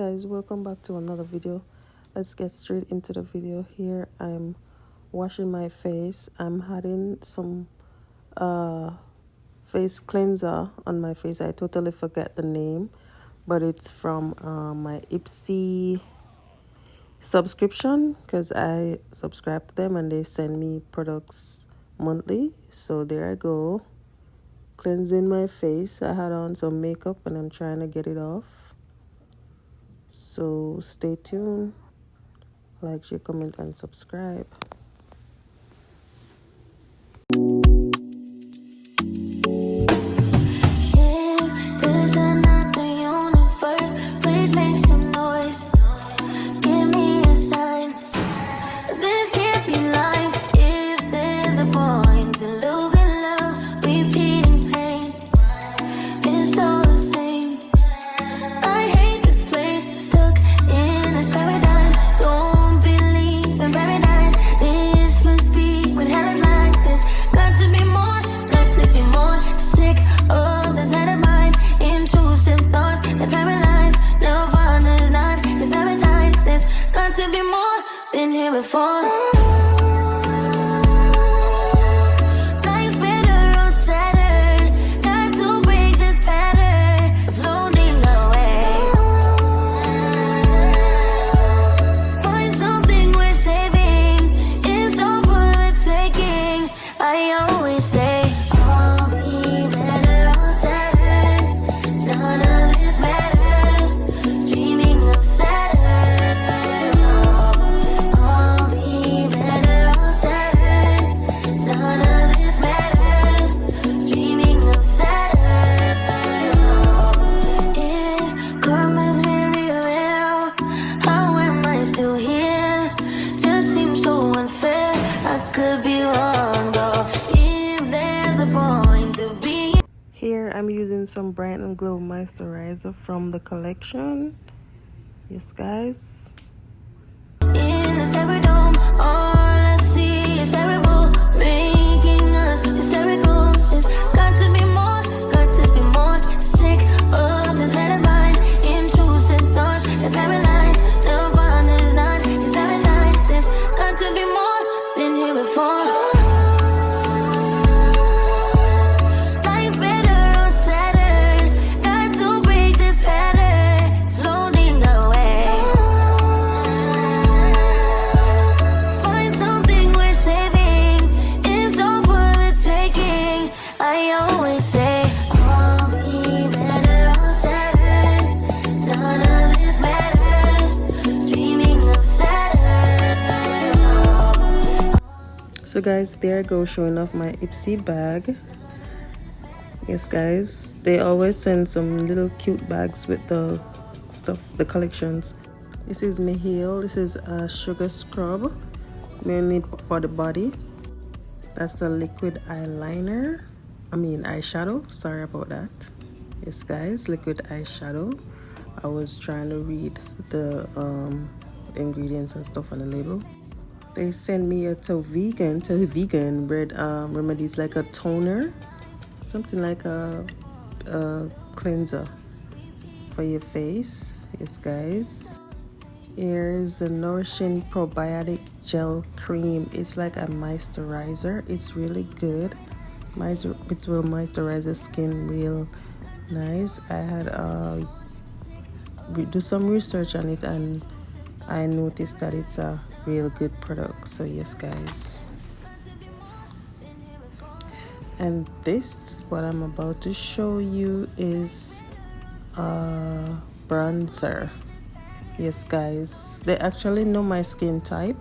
guys, welcome back to another video. Let's get straight into the video. Here I'm washing my face. I'm adding some face cleanser on my face. I totally forget the name, but it's from my Ipsy subscription, because I subscribe to them and they send me products monthly. So there I go, cleansing my face. I had on some makeup and I'm trying to get it off. So stay tuned, like, share, comment, and subscribe. Been here before. Here I'm using some Bright and Glow moisturizer from the collection. Yes, guys. In this terror dome, all I see is terrible, making us hysterical. It's got to be more sick of this head of mine. Intrusive thoughts that paralyze. The fun is not his appetite. It's got to be more than here before. So guys, there I go, showing off my Ipsy bag. Yes guys, they always send some little cute bags with the stuff, the collections. This is Mahil. This is a sugar scrub, mainly for the body. That's a liquid eyeliner, eyeshadow, sorry about that. Yes guys, liquid eyeshadow. I was trying to read the ingredients and stuff on the label. They send me a vegan bread remedies, like a toner, something like a cleanser for your face. Yes guys, here's a nourishing probiotic gel cream. It's like a moisturizer. It's really good. It will moisturize the skin real nice. I had do some research on it and I noticed that it's a real good product. So yes guys, and this, what I'm about to show you, is a bronzer. Yes guys, they actually know my skin type,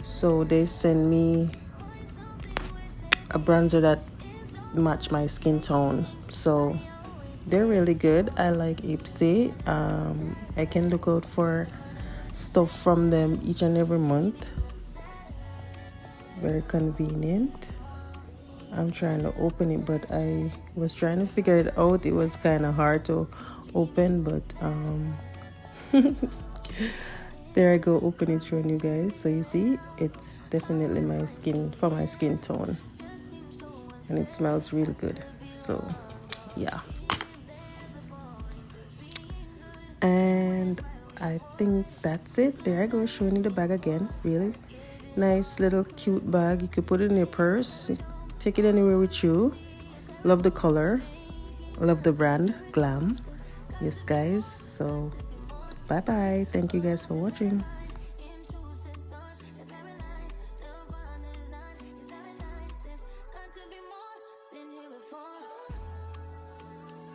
so they send me a bronzer that match my skin tone. So they're really good. I like Ipsy. I can look out for stuff from them each and every month. Very convenient. I'm trying to open it, but I was trying to figure it out. It was kind of hard to open, but there I go, open it, showing you guys. So you see, it's definitely my skin tone, and it smells really good. So yeah, and I think that's it. There I go, showing you the bag again. Really nice little cute bag. You could put it in your purse, take it anywhere with you. Love the color, love the brand Glam. Yes guys, so bye bye. Thank you guys for watching.